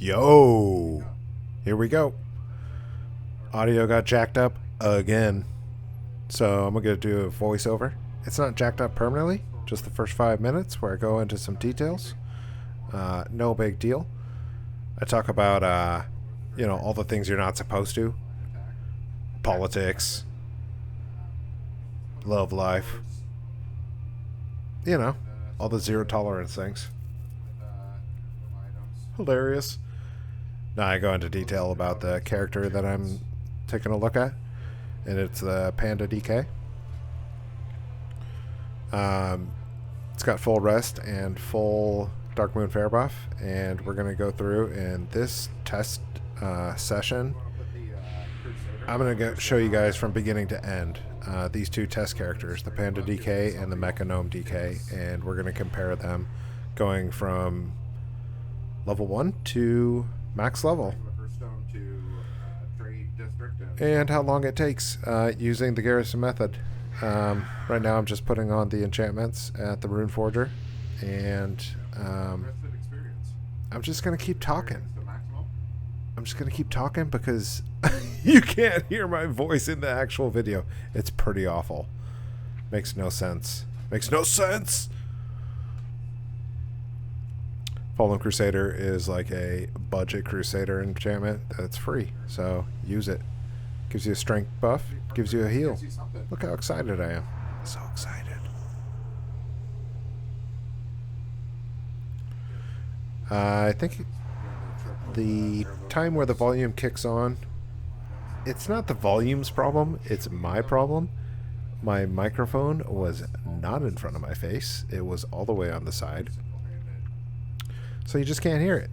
Yo, here we go. Audio got jacked up again. So I'm going to do a voiceover. It's not jacked up permanently, just the first 5 minutes where I go into some details. No big deal. I talk about, all the things you're not supposed to. Politics. Love life. All the zero tolerance things. Hilarious. Now I go into detail about the character that I'm taking a look at, and it's the Panda DK. It's got full rest and full Darkmoon Fair buff, and we're going to go through in this test session. I'm going to show you guys from beginning to end these two test characters, the Panda DK and the Mecha Gnome DK, and we're going to compare them going from level 1 to max level, and how long it takes using the Garrison method. Right now I'm just putting on the enchantments at the Rune Forger, and I'm just going to keep talking. I'm just going to keep talking because you can't hear my voice in the actual video. It's pretty awful. Makes no sense. Makes no sense! Fallen Crusader is like a budget Crusader enchantment that's free, so use it. Gives you a strength buff, gives you a heal. Look how excited I am. So excited. I think the time where the volume kicks on, it's not the volume's problem, it's my problem. My microphone was not in front of my face. It was all the way on the side. So you just can't hear it.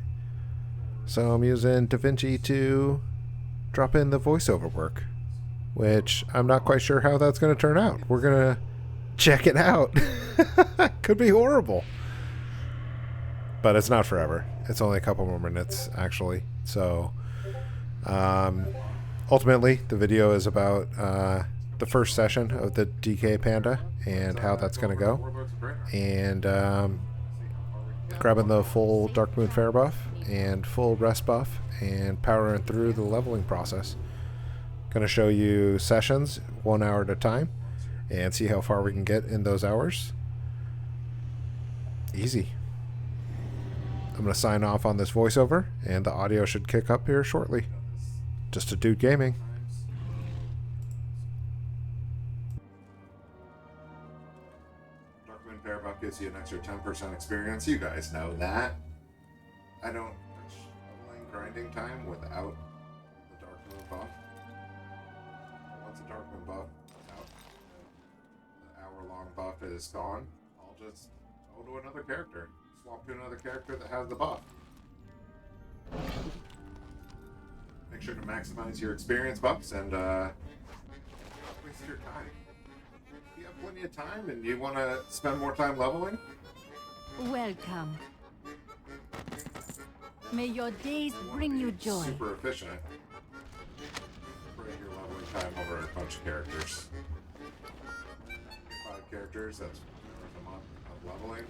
So I'm using DaVinci to drop in the voiceover work, which I'm not quite sure how that's going to turn out. We're going to check it out. Could be horrible. But it's not forever. It's only a couple more minutes, actually. So ultimately, the video is about the first session of the DK Panda and how that's going to go. And grabbing the full Darkmoon Fair buff and full rest buff and powering through the leveling process. Going to show you sessions 1 hour at a time and see how far we can get in those hours. Easy. I'm going to sign off on this voiceover, and the audio should kick up here shortly. Just a dude gaming. Darkmoon Fair buff gives you an extra 10% experience. You guys know that. I don't touch leveling grinding time without the Darkmoon buff. Once the Darkmoon buff is out, the hour-long buff is gone, I'll just go to another character. Swap to another character that has the buff. Make sure to maximize your experience buffs and don't waste your time. You have plenty of time and you want to spend more time leveling? Welcome. May your days bring you joy. Super efficient. Spread your leveling time over a bunch of characters. 5 characters, that's a month of leveling.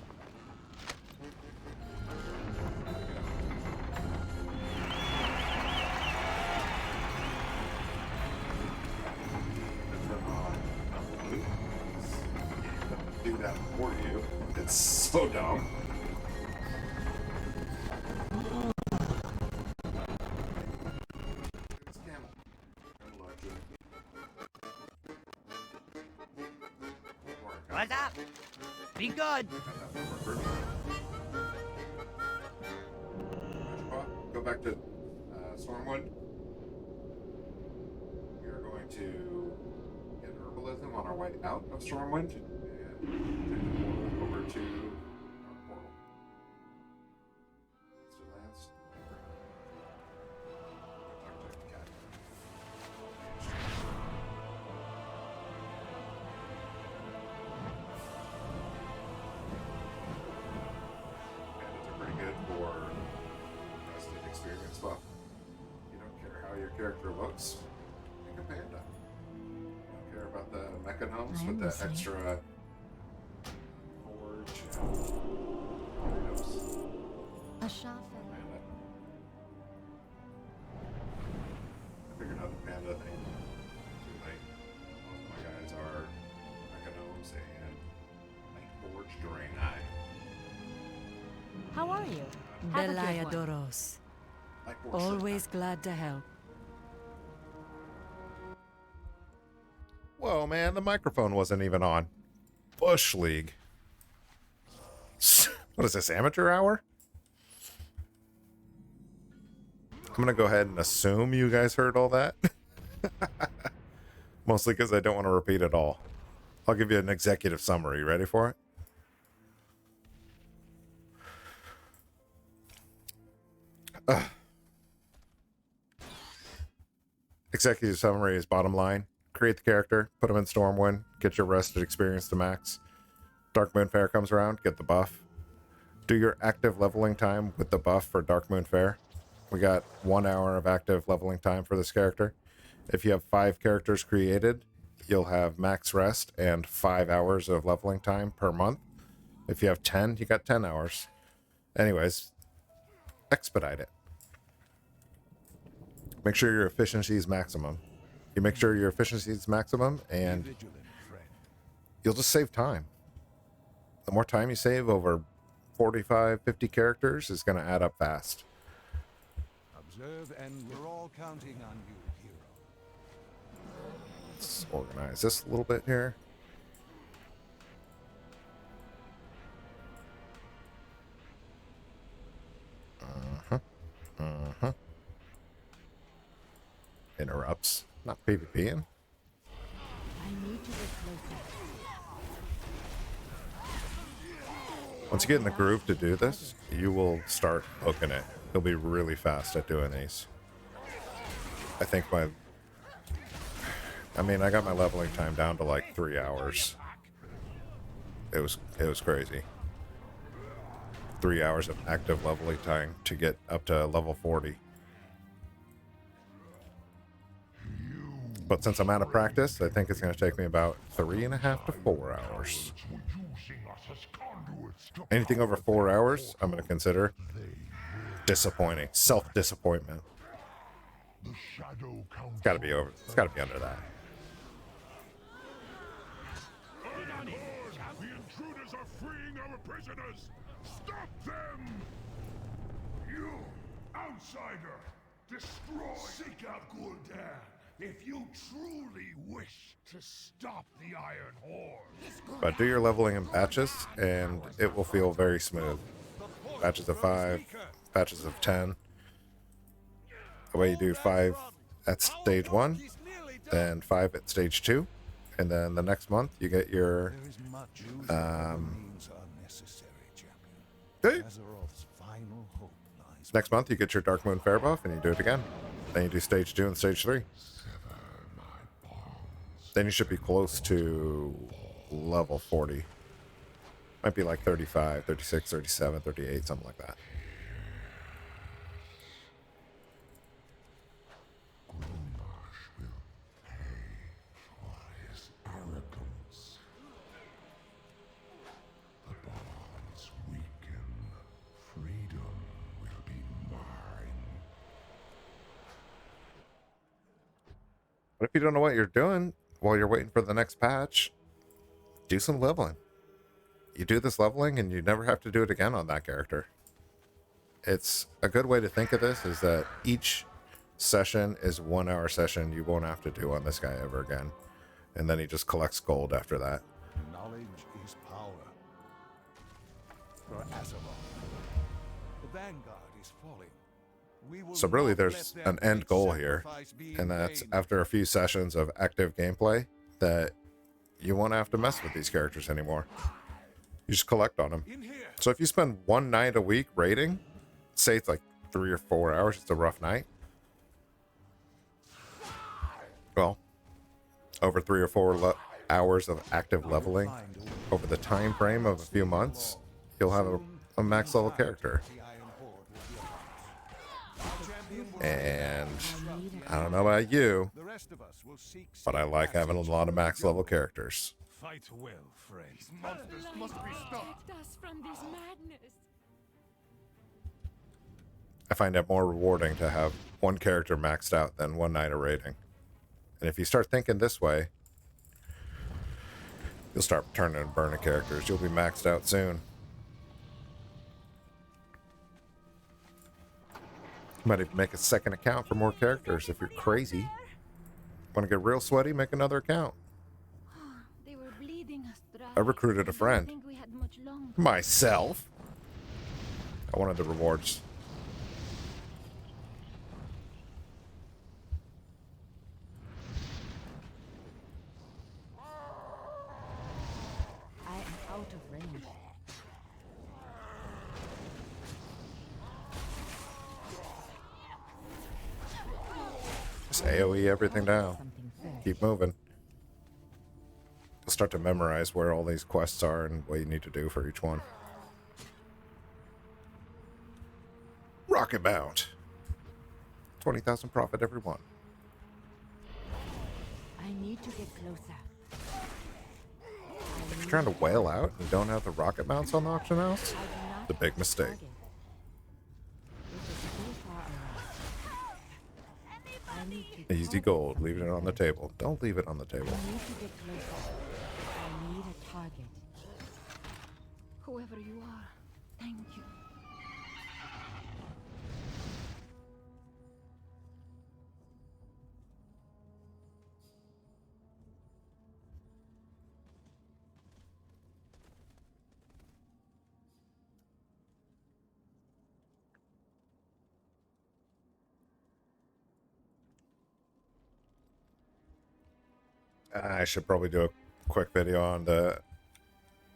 Do that for you. It's so dumb. What's up? Be good. Go back to Stormwind. We are going to get herbalism on our way out of Stormwind and take the portal over to our portal. Mr. Lance. Talk to Cat. Pandas are pretty good for rested experience buff. You don't care how your character looks, pick a panda. You don't care about the mecha gnomes with the extra forge and items. A sharp Panda. figuring out the panda thing. Too late. Most of my guys are economes and light forged Draenei. How are you? Have a good one. Belayadoros. Light forged Always glad to help. Whoa, man, the microphone wasn't even on. Bush League. What is this, amateur hour? I'm going to go ahead and assume you guys heard all that. Mostly because I don't want to repeat it all. I'll give you an executive summary. Ready for it? Executive summary is bottom line. Create the character, put him in Stormwind, get your rested experience to max. Darkmoon Faire comes around, get the buff. Do your active leveling time with the buff for Darkmoon Faire. We got 1 hour of active leveling time for this character. If you have 5 characters created, you'll have max rest and 5 hours of leveling time per month. If you have 10, you got 10 hours. Anyways, expedite it. Make sure your efficiency is maximum. You make sure your efficiency is maximum, and you'll just save time. The more time you save over 45, 50 characters is going to add up fast. Observe, and we're all counting on you, hero. Let's organize this a little bit here. Interrupts. Not PvPing. I need to replace it. Once you get in the groove to do this, you will start hooking it. You'll be really fast at doing these. I think I got my leveling time down to like 3 hours. It was crazy. 3 hours of active leveling time to get up to level 40. But since I'm out of practice, I think it's going to take me about 3.5 to 4 hours. Anything over 4 hours, I'm going to consider disappointing. Self-disappointment. It's got to be over. It's got to be under that. The intruders are freeing our prisoners! Stop them! You, outsider! Destroy! Seek out Gul'dan if you truly wish to stop the Iron Horde. But do your leveling in batches, and it will feel very smooth. Batches of 5, batches of 10. The way you do 5 at stage 1, then 5 at stage 2, and then the next month you get your next month you get your Darkmoon Faire buff, and you do it again. Then you do stage 2 and stage 3. Then you should be close to level 40. Might be like 35, 36, 37, 38, something like that. But if you don't know what you're doing while you're waiting for the next patch, do some leveling. You do this leveling and you never have to do it again on that character. It's a good way to think of this is that each session is 1 hour session you won't have to do on this guy ever again. And then he just collects gold after that. Knowledge is power. For Azeroth, the Vanguard is falling. So really there's an end goal here, and that's after a few sessions of active gameplay that you won't have to mess with these characters anymore. You just collect on them. So if you spend 1 night a week raiding, say it's like 3 or 4 hours, it's a rough night. Well, over 3 or 4 hours of active leveling over the time frame of a few months, you'll have a max level character. And I don't know about you, but I like having a lot of max level characters. Fight well, friends. Monsters must be stopped. Protect us from this madness. find it more rewarding to have one character maxed out than one night of raiding. And if you start thinking this way, you'll start turning and burning characters. You'll be maxed out soon. Might even make a second account for more characters if you're crazy. Want to get real sweaty? Make another account. They were bleeding us dry. I recruited a friend. I don't think we had much longer. Myself. I wanted the rewards. I am out of range. Just AoE everything down. Something fair. Keep moving. You'll start to memorize where all these quests are and what you need to do for each one. Rocket mount. 20,000 profit every one. I need to get closer. If you're trying to whale out and don't have the rocket mounts on the auction house, I do not the big mistake. target. It is too far away. I need to Easy gold. Leave it on the table. Don't leave it on the table. I need to get closer. I need a target. Whoever you are, thank you. I should probably do a quick video on the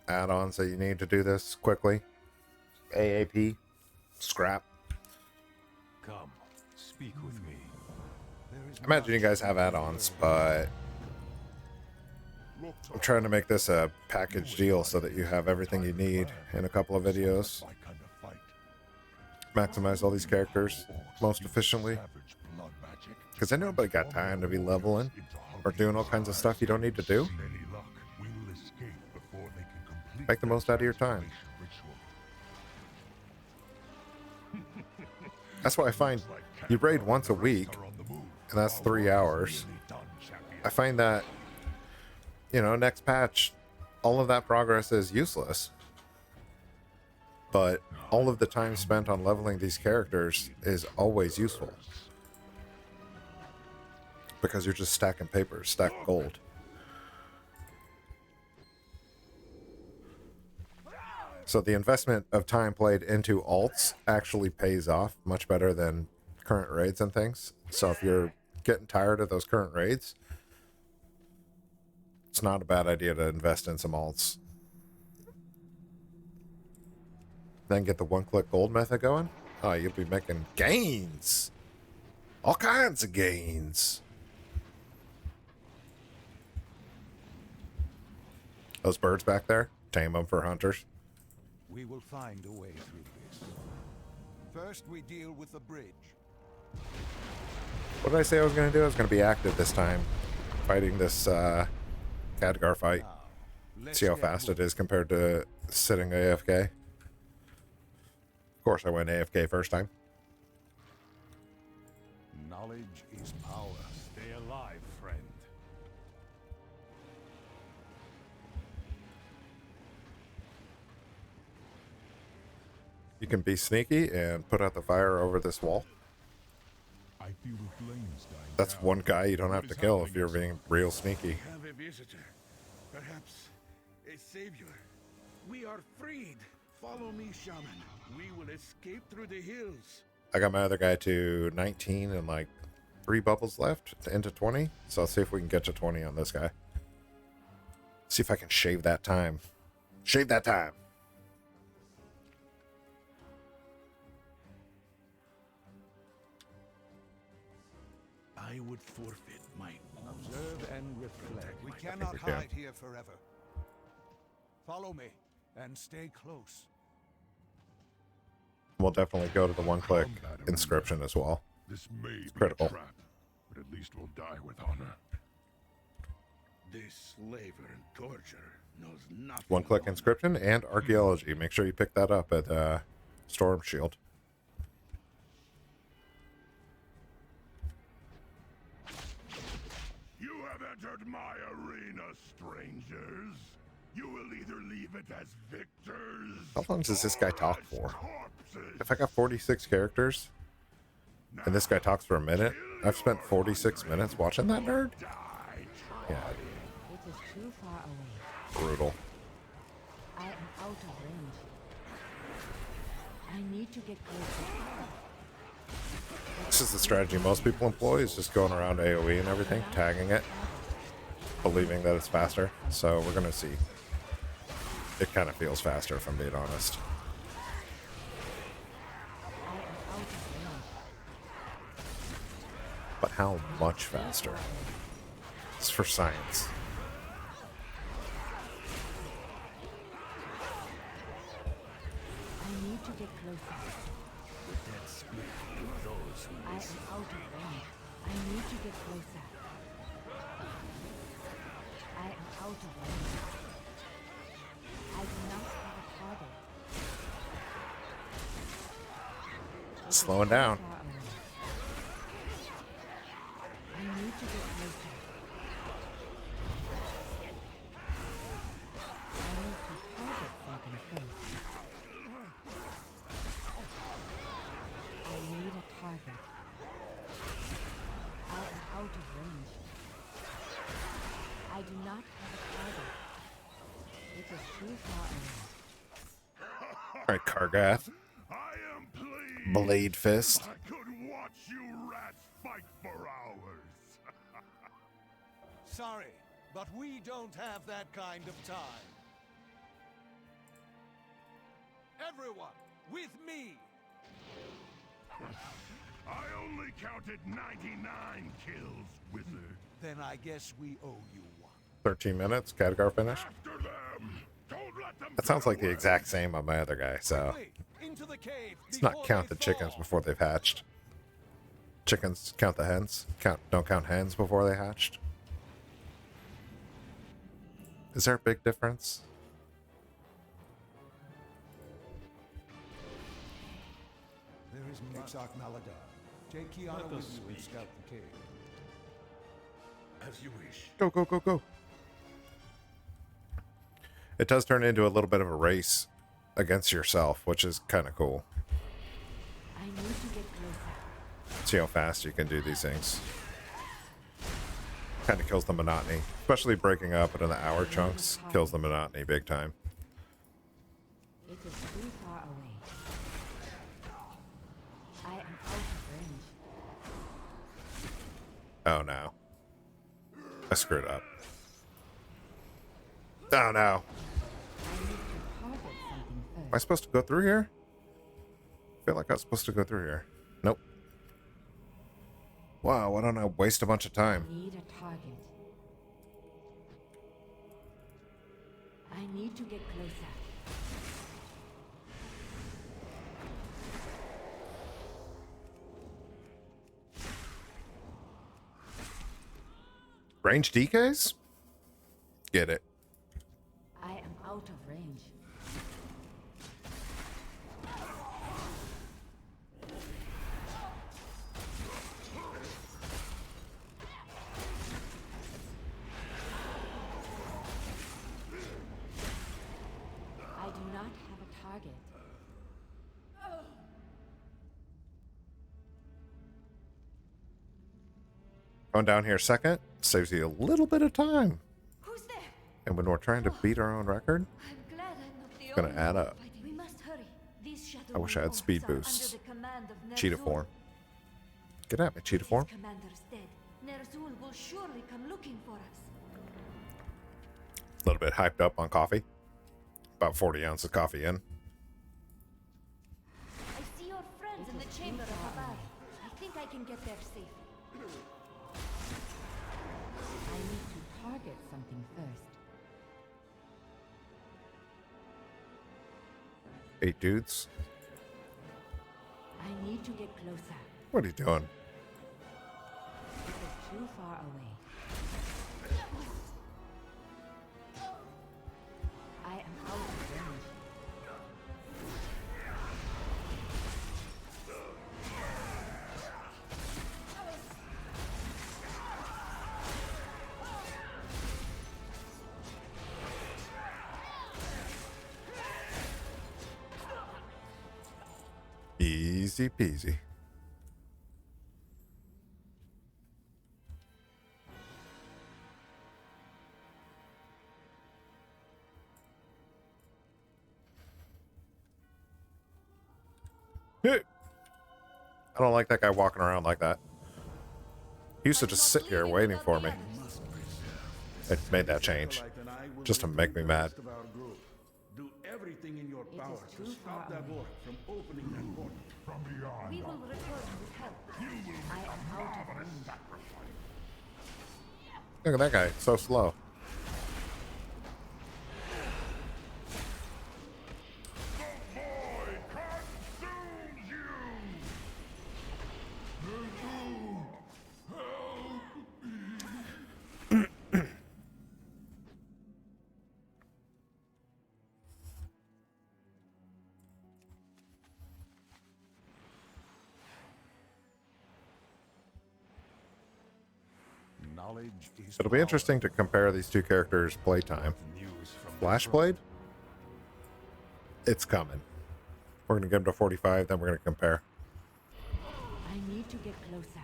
add-ons that you need to do this quickly. AAP, scrap. Come, speak with me. I imagine you guys have add-ons, but I'm trying to make this a package deal so that you have everything you need in a couple of videos. Maximize all these characters most efficiently. Because I know nobody got time to be leveling or doing all kinds of stuff you don't need to do. Make the most out of your time. That's why I find you raid once a week, and that's 3 hours. I find that, next patch, all of that progress is useless. But all of the time spent on leveling these characters is always useful. Because you're just stacking papers, stack gold. So the investment of time played into alts actually pays off much better than current raids and things. So if you're getting tired of those current raids, it's not a bad idea to invest in some alts. Then get the one-click gold method going. Oh, you'll be making gains. All kinds of gains. Those birds back there, tame them for hunters. We will find a way through this. First, we deal with the bridge. What did I say I was going to do? I was going to be active this time, fighting this Khadgar fight. Let's See how get fast it moving. is compared to sitting AFK. Of course, I went AFK first time. Knowledge is power. Stay alive, friend. You can be sneaky and put out the fire over this wall. I feel the flames dying That's down. one guy you don't What have to is kill if happening you're inside? being real sneaky. Have a visitor. Perhaps a savior. We are freed. Follow me, shaman. We will escape through the hills. I got my other guy to 19 and like 3 bubbles left into 20. So I'll see if we can get to 20 on this guy. See if I can shave that time. Shave that time. I would forfeit my Observe and reflect. We cannot we can. hide here forever. Follow me and stay close. We'll definitely go to the one-click Combat inscription as well. This may be critical. a trap, but at least we'll die with honor. This slaver and torture knows nothing. One-click of inscription and archaeology. Make sure you pick that up at Storm Shield. entered my arena, strangers. You will either leave it as victors. How long does this guy talk or as for? corpses. If I got 46 characters and this guy talks for a minute, I've spent 46 minutes watching that nerd? Die, Yeah, It is too far away. brutal. I am out of range. I need to get closer. This is the strategy most people employ, is just going around AoE and everything, tagging it, believing that it's faster. So we're going to see. It kind of feels faster, if I'm being honest. I am out of range. But how much faster? It's for science. I need to get closer. I am out of range. I need to get closer. I am out of range. I do not have a target. It is Slowing too down. far away. I need to get closer. I need to target something first. I need a target. I am out of range. I do not have a target. It is too far away. Alright, Kargath. I am pleased. Blade Fist. I could watch you rats fight for hours. Sorry, but we don't have that kind of time. Everyone, with me! I only counted 99 kills, wizard. Then I guess we owe you one. 13 minutes, Khadgar finished. After them. Don't let them That sounds get like the away. exact same on my other guy, so Quickly, into the cave let's not before count they the chickens fall. before they've hatched. Chickens count the hens. Don't count hens before they hatched. Is there a big difference? There is Exarch Maladar. Take Kiana with you and scout the cave. As you wish. Go, go, go, go. It does turn into a little bit of a race against yourself, which is kind of cool. I need to get closer. See how fast you can do these things. Kind of kills the monotony. Especially breaking up into the hour chunks kills the monotony big time. It is too far away. I am out of range. Oh no. I screwed up. Oh no. I need to target something Am I first. supposed to go through here? I feel like I was supposed to go through here. Nope. Wow, why don't I waste a bunch of time? I need a target. I need to get closer. Range DKs? Get it. I am out of range. I do not have a target. Going down here second saves you a little bit of time. Who's there? And when we're trying to beat our own record, I'm glad I'm not the Gonna only add one up. fighting. We must hurry. These shadow I wish I had orcs speed are boosts. under the command of cheetah Ner'zhul. form. Get at me, cheetah form. His commander's dead. Ner'zhul will surely come looking for us. A little bit hyped up on coffee. About 40 ounces of coffee in. I see your friends in the chamber of Abad. I think I can get there safe. I need to target something first. 8 dudes. I need to get closer. What are you doing? It is too far away. I am out of range. Easy peasy. I don't like that guy walking around like that. He used to just sit here waiting for me. It made that change. Just to make me mad. Do everything in your power to too stop far that orc from opening that portal. From beyond. We will return with help. I am out of range. Look at that guy, so slow. The void consumes you! Knowledge is It'll be power. interesting to compare these two characters' playtime. News from Flashblade? It's coming. We're going to get him to 45, then we're going to compare. I need to get closer.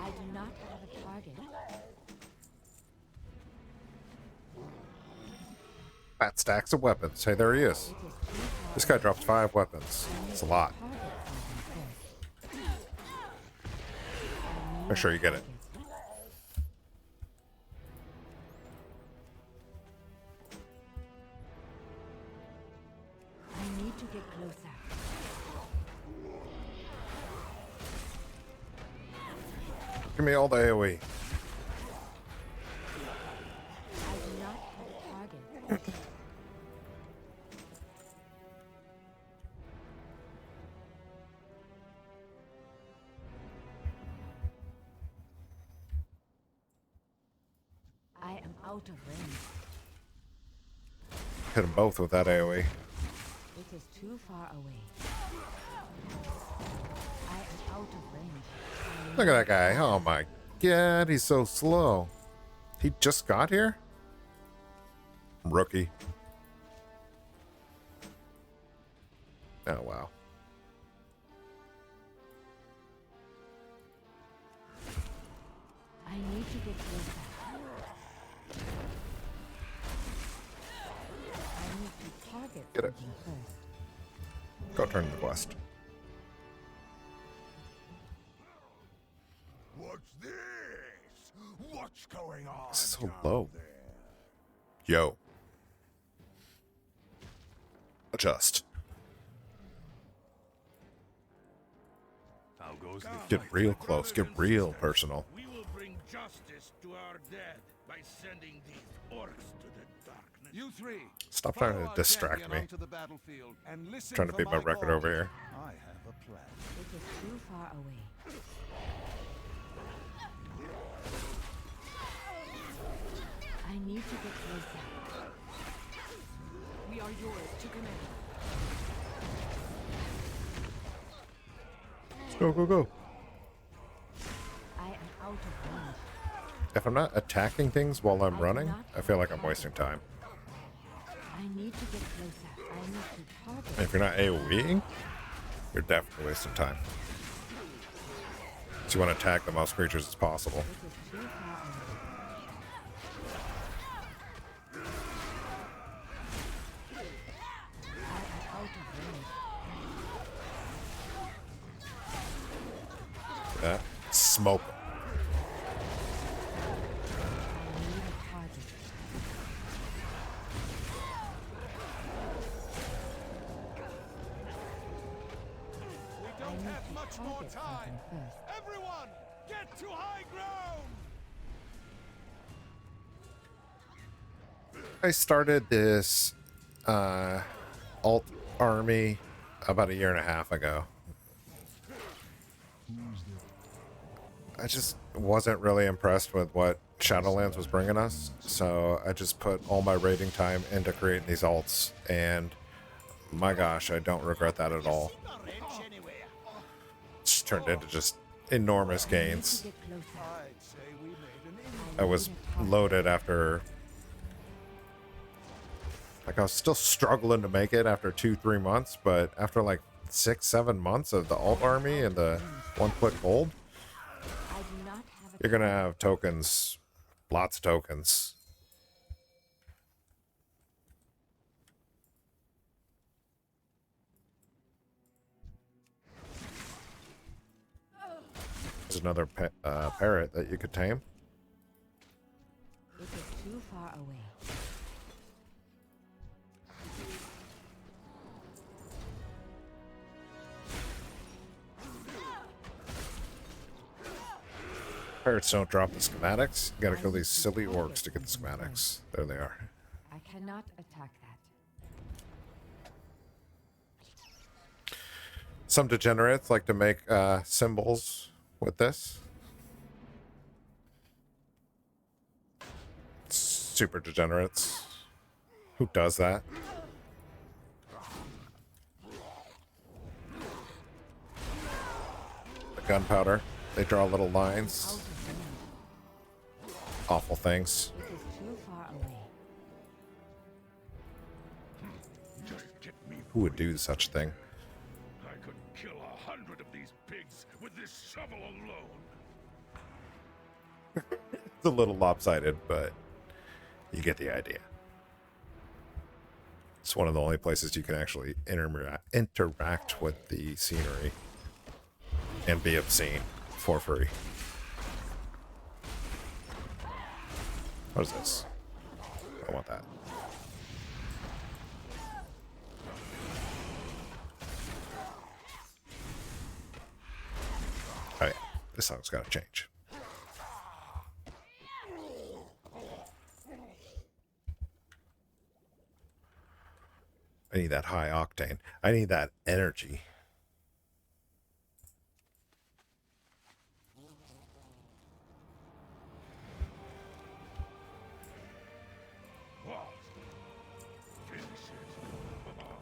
I do not have a target. Fat stacks of weapons. Hey, there he is. This guy drops 5 weapons. It's a lot. Make sure you get it. I need to get closer. Give me all the AoE. I do not have a target. I am out of range. Hit them both with that AoE. It is too far away. I am out of range. Look at that guy. Oh my god, he's so slow. He just got here? Rookie. Oh wow. I need to get closer. I need to target Get it. something first. Go turn the quest. What's this? What's going on? This is so down low. there? Yo. Adjust. How goes the Get real close. Get real personal. We will bring justice to our dead by sending these orcs to the darkness. You three. Stop trying follow to our distract champion me. onto the battlefield and listen Trying to for beat my record call. over here. I have a plan. It is too far away. I need to get closer. We are yours to command. Let's go, go, go. I am out of range. If I'm not attacking things while I'm running, I feel like I'm wasting time. I need to get closer. I need to target. If you're not AoEing, you're definitely wasting time. So you want to attack the most creatures as possible. It is too far away. I am out of range. That smoke. I need a target. We I don't need have to much more target time. something first. Everyone, get to high ground. I started this alt army about 1.5 years ago. I just wasn't really impressed with what Shadowlands was bringing us, so I just put all my raiding time into creating these alts, and my gosh, I don't regret that at all. It's turned into just enormous gains. Get closer. I'd say we made an I was loaded after Like, I was still struggling to make it after 2-3 months, but after like 6-7 months of the alt army and the 1-click gold, I do not have a you're gonna have tokens, lots of tokens. There's another parrot that you could tame. It is too far away. Parrots don't drop the schematics. You gotta kill these silly orcs to get the schematics. There they are. I cannot attack that. Some degenerates like to make symbols with this. Super degenerates. Who does that? The gunpowder. They draw little lines. Awful things. It is too far away. Who would do such a thing? I could kill 100 of these pigs with this shovel alone. It's a little lopsided, but you get the idea. It's one of the only places you can actually interact with the scenery and be obscene for free. What is this? I want that. Oh yeah, this song's gotta change. I need that high octane. I need that energy.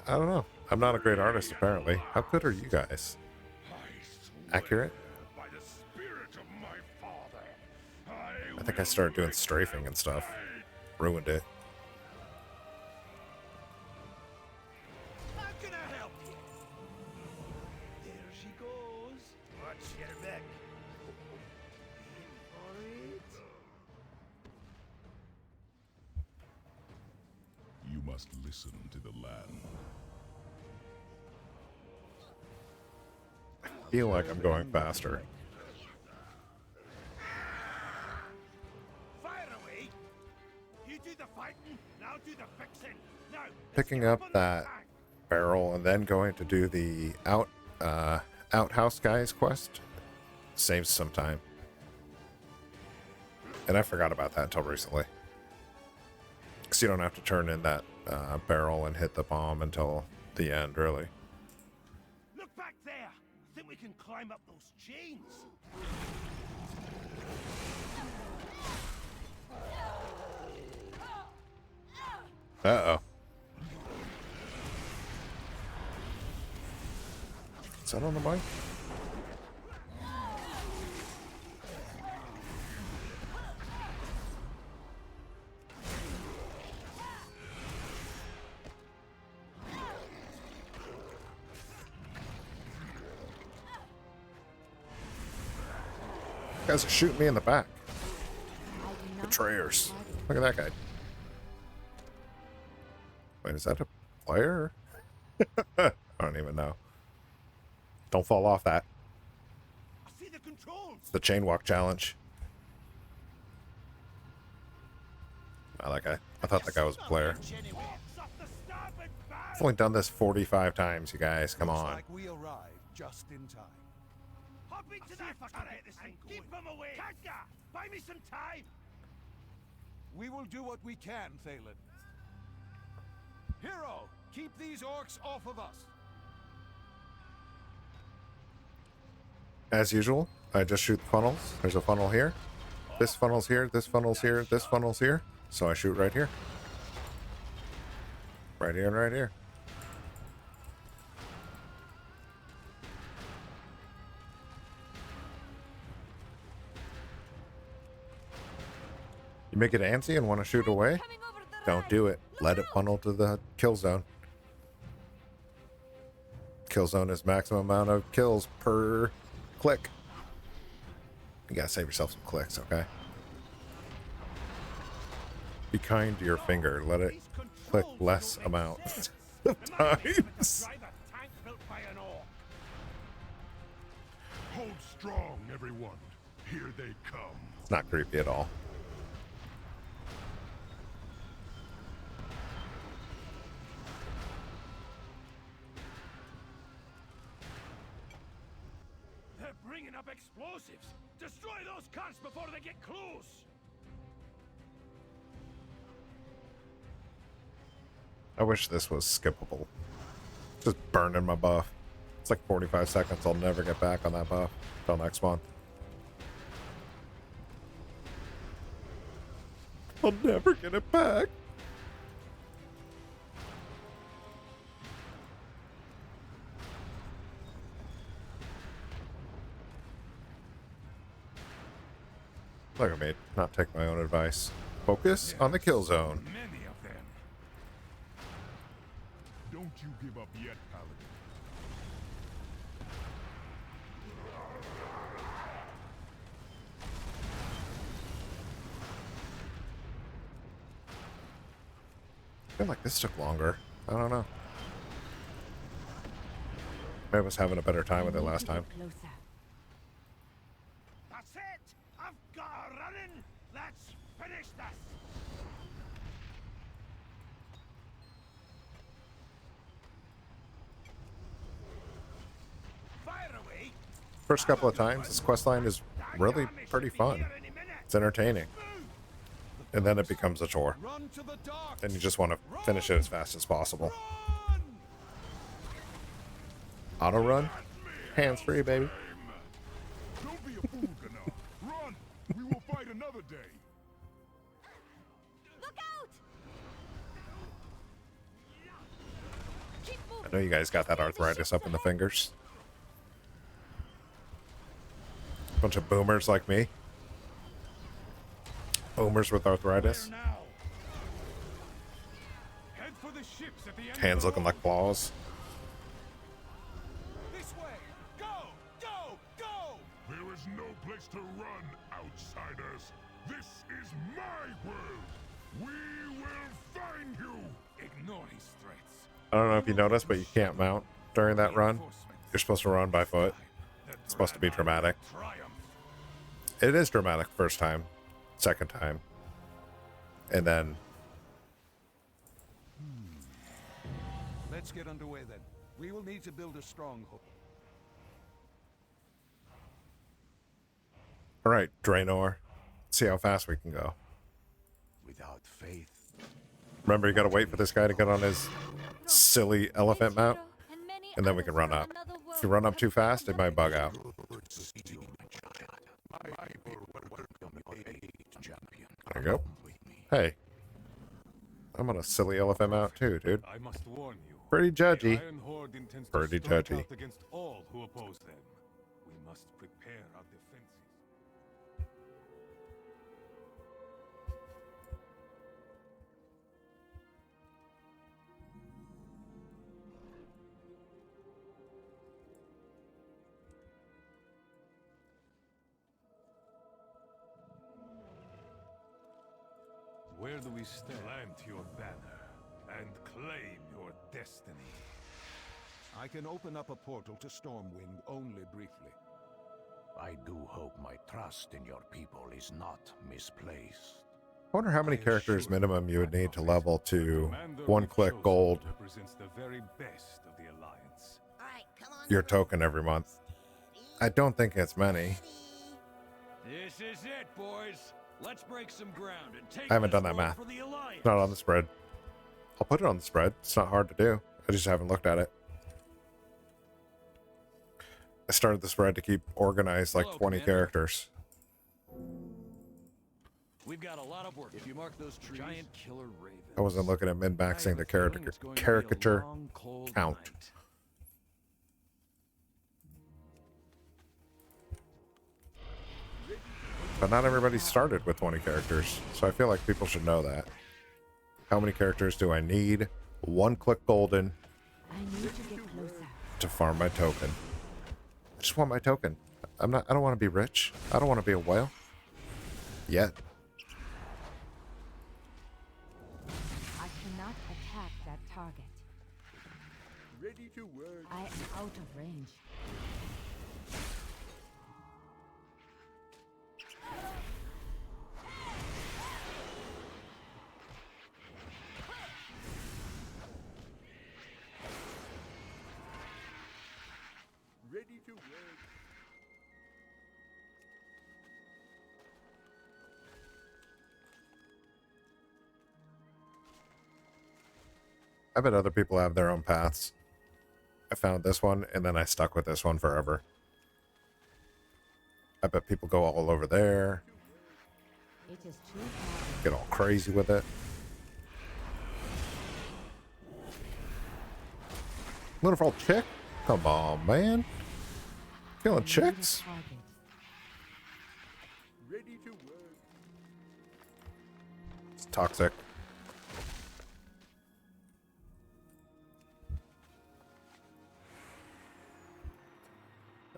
I don't know. I'm not a great artist, apparently. How good are you guys? Accurate? By the spirit of my father, I think I started doing strafing and stuff. Ruined it. How can I help you? There she goes. Watch your back. In for it. You must listen to the land. I feel like I'm going faster. Fire away. You do the fighting, and I'll do the fixing. Now, Picking up that barrel and then going to do the outhouse guys quest saves some time. And I forgot about that until recently. Because you don't have to turn in that barrel and hit the bomb until the end, really. look back there. I think we can climb up those chains. Uh-oh. Is that on the mic? You guys are shooting me in the back. Betrayers. Look at that guy. Wait, is that a player? I don't even know. Don't fall off that. I see the controls. It's the chain walk challenge. Oh, that guy. I thought that guy was a player. I've only done this 45 times, you guys. Come Looks on. like we arrived just in time. Hop into that fucker at this thing. Keep him away. Kaka, buy me some time. We will do what we can, Thalen. Hero, keep these orcs off of us. As usual, I just shoot the funnels. There's a funnel here. This funnel's here. This funnel's here. This funnel's here. So I shoot right here. Right here and right here. You make it antsy and want to shoot away? Coming over the Don't do it. Let it funnel to the kill zone. Kill zone is maximum amount of kills per click. You gotta save yourself some clicks, okay? Be kind to your finger. Let it click less amount of times. Hold strong, everyone. Here they come. It's not creepy at all. They're bringing up explosives. Destroy those cunts before they get close. I wish this was skippable. Just burning my buff. It's like 45 seconds. I'll never get back on that buff until next month. I'll never get it back. Look at me, not take my own advice. Focus on the kill zone. Many of them. Don't you give up yet, Paladin. I feel like this took longer. I don't know. I was having a better time with it last time. Closer. That's it. I've got her running. Let's finish this. Fire away. First couple of times, this questline is really pretty fun. It's entertaining. And then it becomes a chore. Run to the dock. And you just want to finish it as fast as possible. Run! Auto run? Hands free, baby. Don't be a fool, Gana. Run! We will fight another day. Look out! Keep I moving. know you guys got that arthritis up in the fingers. Bunch of boomers like me. Boomers with arthritis. Now. Head for the ships at the end. Hands looking like claws. This way. Go! Go! Go! There is no place to run, outsiders. This is my world. We will find you. Ignore his threats. I don't know if you noticed, but you can't mount during that run. You're supposed to run by foot. It's supposed to be dramatic. Triumph. It is dramatic first time, second time, and then Let's get underway then. We will need to build a stronghold. all right, Draenor. See how fast we can go. Without faith, Remember, you got to wait for this guy to get on his silly elephant mount, and then we can run up. If you run up too fast, it might bug out. There you go. Hey, I'm on a silly elephant mount too, dude. I must warn you. Pretty The judgy. Iron Horde intends to Pretty strike judgy. out against all who oppose them. We must prepare our defenses. Where do we stand? Plant your banner and claim your destiny. I can open up a portal to Stormwind only briefly. I do hope my trust in your people is not misplaced. I wonder how many characters minimum you would need to level to Commander one-click Chosen gold represents the very best of the Alliance. All right, come on. your token every month. I don't think it's many. This is it, boys. Let's break some ground and take I haven't this done that one math. for the Alliance. It's not on the spread. I'll put it on the spread. It's not hard to do. I just haven't looked at it. I started the spread to keep organized like Hello, 20 Commander. characters. We've got a lot of work. If you mark those trees, giant killer ravens. I wasn't looking at min-maxing the caricature count. But not everybody started with 20 characters, so I feel like people should know that. How many characters do I need? 1-click golden I need to get closer. to farm my token. I just want my token. I don't want to be rich. I don't want to be a whale. Yet. I cannot attack that target. Ready to work. I am out of range. Ready to work. I bet other people have their own paths. I found this one, and then I stuck with this one forever. I bet people go all over there, It is too hard. get all crazy with it. Little chick? Come on, man. Killing chicks? Target. Ready to work. It's toxic.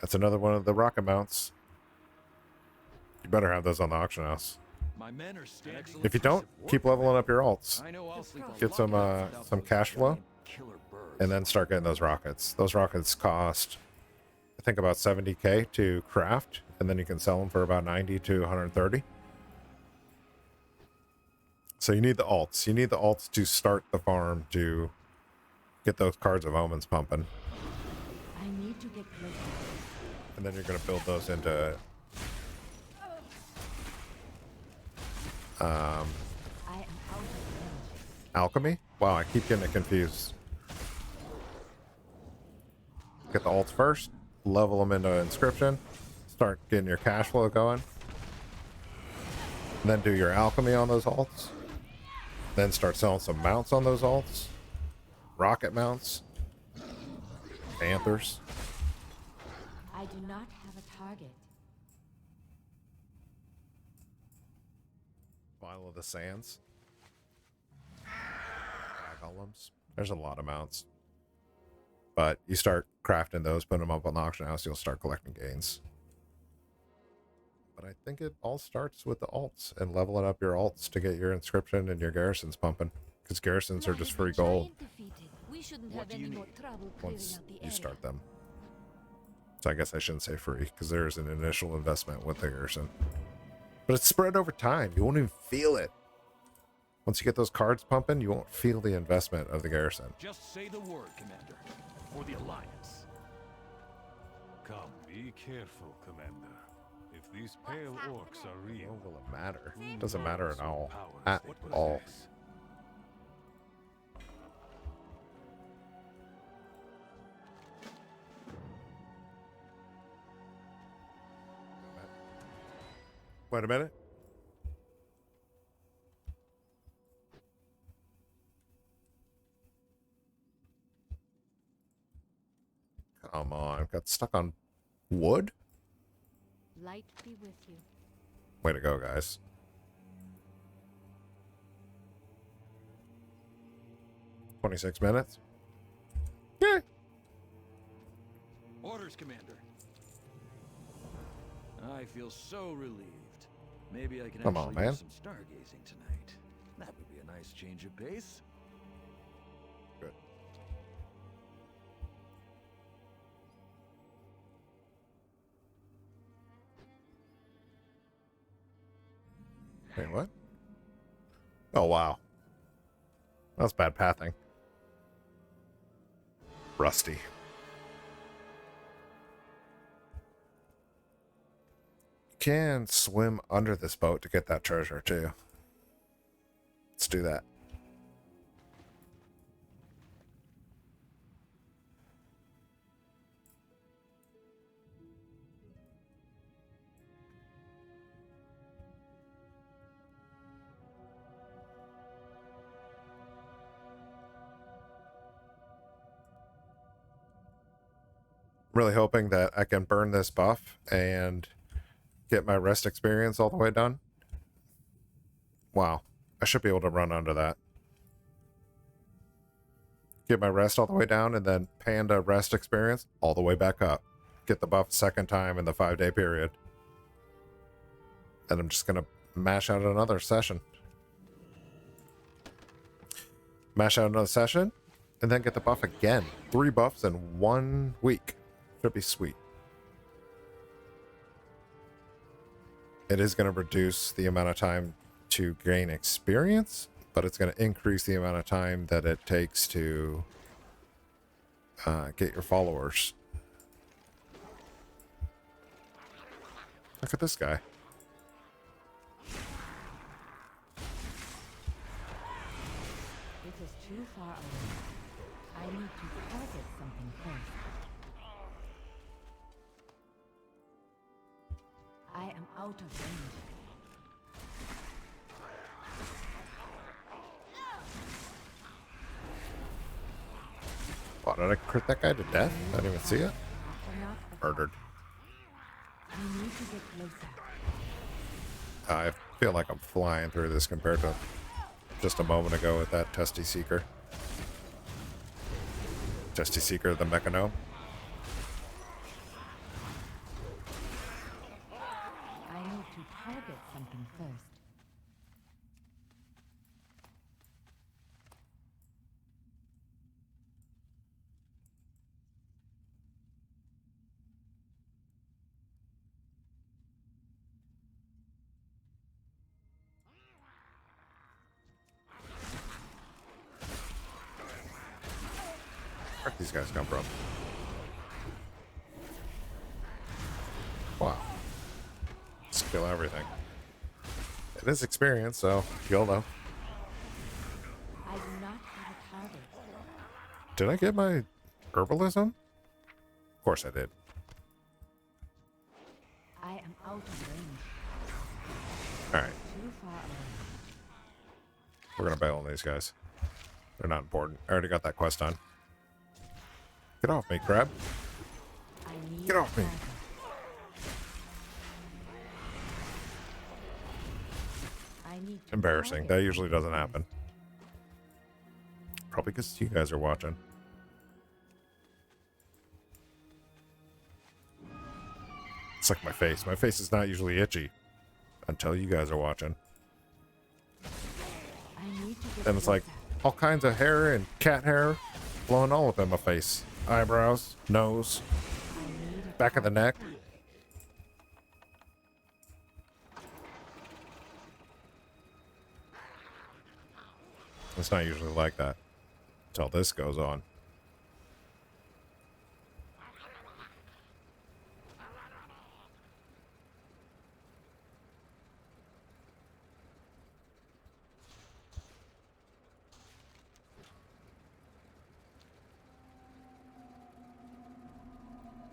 That's another one of the rocket mounts. You better have those on the auction house. My men are standing. If you don't, keep leveling up your alts. I know I'll sleep on Get some cash flow, killer birds. and then start getting those rockets. Those rockets cost, I think, about 70k to craft, and then you can sell them for about 90 to 130. So you need the alts. You need the alts to start the farm to get those cards of omens pumping, I need to get closer. and then you're going to build those into I am out of range. alchemy. Wow, I keep getting it confused. Get the alts first, level them into inscription, start getting your cash flow going, and then do your alchemy on those alts, then start selling some mounts on those alts, rocket mounts, panthers. I do not have a target. Vial of the Sands, golems. There's a lot of mounts, but you start crafting those, putting them up on the auction house, you'll start collecting gains. But I think it all starts with the alts and leveling up your alts to get your inscription and your garrisons pumping, because garrisons are just free gold We shouldn't What have do any you more need? trouble clearing once out the you area. start them. So I guess I shouldn't say free, because there's an initial investment with the garrison. But it's spread over time. You won't even feel it. Once you get those cards pumping, you won't feel the investment of the garrison. Just say the word, Commander. For the Alliance. Come, be careful, Commander. If these pale orcs are real, What will it matter? Doesn't matter at all. powers At they all. possess. Wait a minute. Come on, got stuck on wood? Light be with you. Way to go, guys. "26 minutes? Yeah. Orders, Commander. I feel so relieved. Maybe I can Come on, actually man. do some stargazing tonight. That would be a nice change of pace. Good. Wait, what? Oh, wow. That's bad pathing. Rusty. Can swim under this boat to get that treasure, too. Let's do that. Really hoping that I can burn this buff and get my rest experience all the way done. Wow. I should be able to run under that. get my rest all the way down, and then panda rest experience all the way back up. Get the buff second time in the 5-day period. And I'm just going to mash out another session. Mash out another session, and then get the buff again. 3 buffs in 1 week. Should be sweet. It is going to reduce the amount of time to gain experience, but it's going to increase the amount of time that it takes to get your followers. Look at this guy. It is too far away. I need to target something first. I am out of range. Wow, did I crit that guy to death? I didn't even see it. Murdered. I need to get closer. I feel like I'm flying through this compared to just a moment ago with that Testy Seeker. Testy Seeker, the Mechanome. I need to target something first. Where'd these guys come from? Wow. Skill everything. It is experience, so you'll know. I do not have a target. Did I get my herbalism? Of course I did. I am out of range. Alright, Too far away. we're gonna bail on these guys. They're not important. I already got that quest done. Get off me, crab. I need Get off me. target. I need to Embarrassing. target That usually doesn't happen. Probably because you guys are watching. It's like my face. My face is not usually itchy until you guys are watching. I need to get Then it's like closer. all kinds of hair and cat hair blowing all up in my face. Eyebrows, nose, I need a back of the neck. It's not usually like that until this goes on.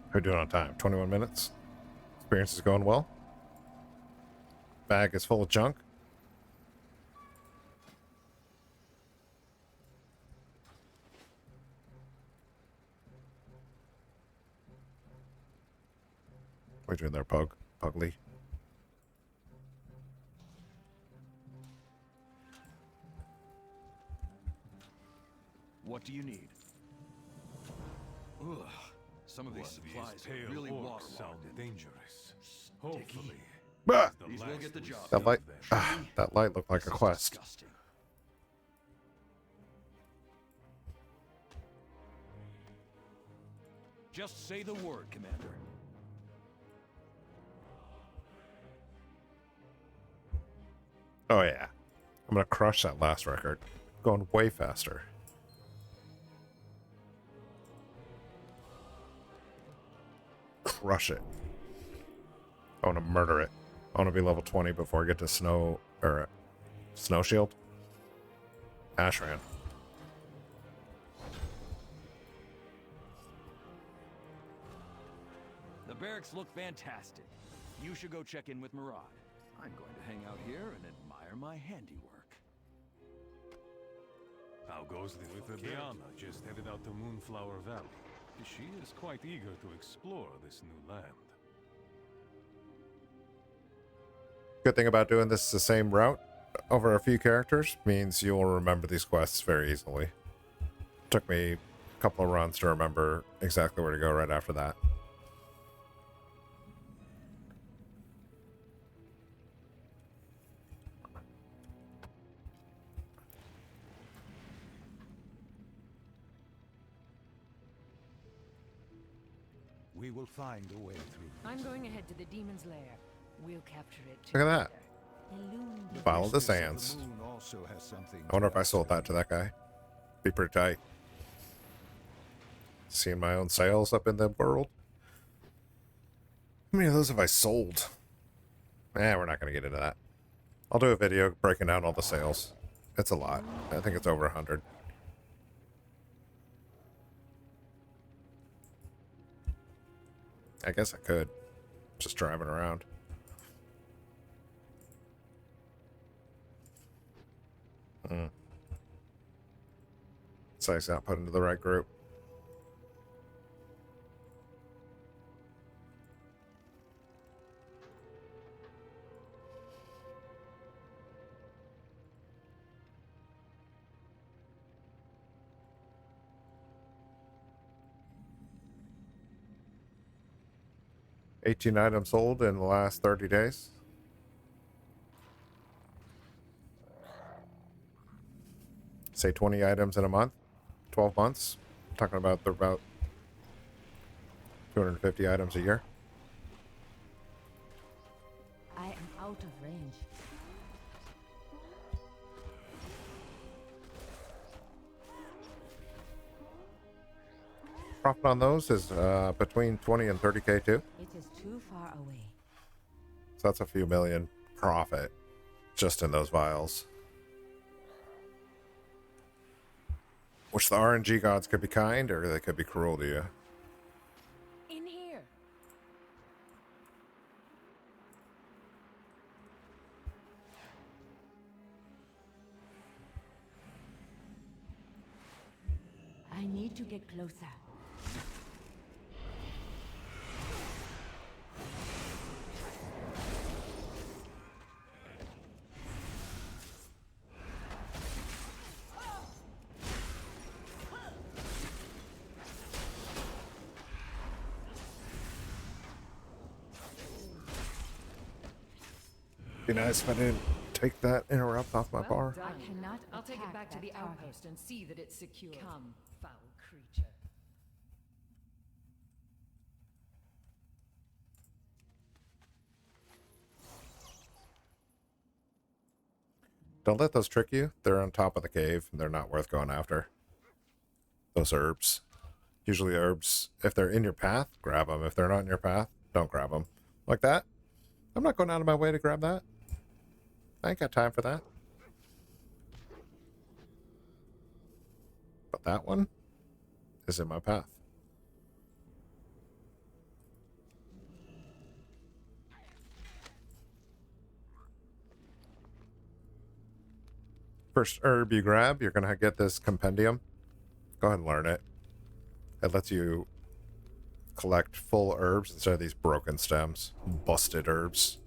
How are we doing on time? 21 minutes. Experience is going well. Bag is full of junk. What are you doing there, Pug? Pugly? What do you need? Ugh, some of these supplies are really waterlogged. Sound dangerous. Hopefully, Ah! the These will last get the we job see That light, of them. that light looked like a This is quest. disgusting. Just say the word, Commander. Oh yeah, I'm gonna crush that last record. Going way faster. Crush it. I want to murder it. I want to be level 20 before I get to snow or snow shield. Ashran. The barracks look fantastic. You should go check in with Murad. I'm going to hang out here and admire my handiwork. How goes it with Kiana? Just headed out to Moonflower Valley. She is quite eager to explore this new land. Good thing about doing this the same route over a few characters means you will remember these quests very easily. Took me a couple of runs to remember exactly where to go right after that. We will find a way through. I'm going ahead to the demon's lair. We'll capture it Look together. at that. Follow the Mistress of sands. Moon also has something I wonder to if I sold offer that to that guy. Be pretty tight. Seeing my own sales up in the world. How many of those have I sold? We're not going to get into that. I'll do a video breaking down all the sales. It's a lot. I think it's over 100. I guess I could. Just driving around. So he's not put into the right group. $18 items sold in the last 30 days. Say 20 items in a month, 12 months. Talking about they're about 250 items a year. I am out of range. Profit on those is between 20 and 30K too. It is too far away. So that's a few million profit just in those vials. Which the RNG gods could be kind or they could be cruel to you. In here. I need to get closer. Be nice if I didn't take that interrupt off my Well bar. done. I cannot I'll take it attack back to that the target. outpost and see that it's secure. Come, foul creature. Don't let those trick you. They're on top of the cave. And they're not worth going after. Those herbs. Usually herbs, if they're in your path, grab them. If they're not in your path, don't grab them. Like that. I'm not going out of my way to grab that. I ain't got time for that. But that one is in my path. First herb you grab, you're going to get this compendium. Go ahead and learn it. It lets you collect full herbs instead of these broken stems. Busted herbs.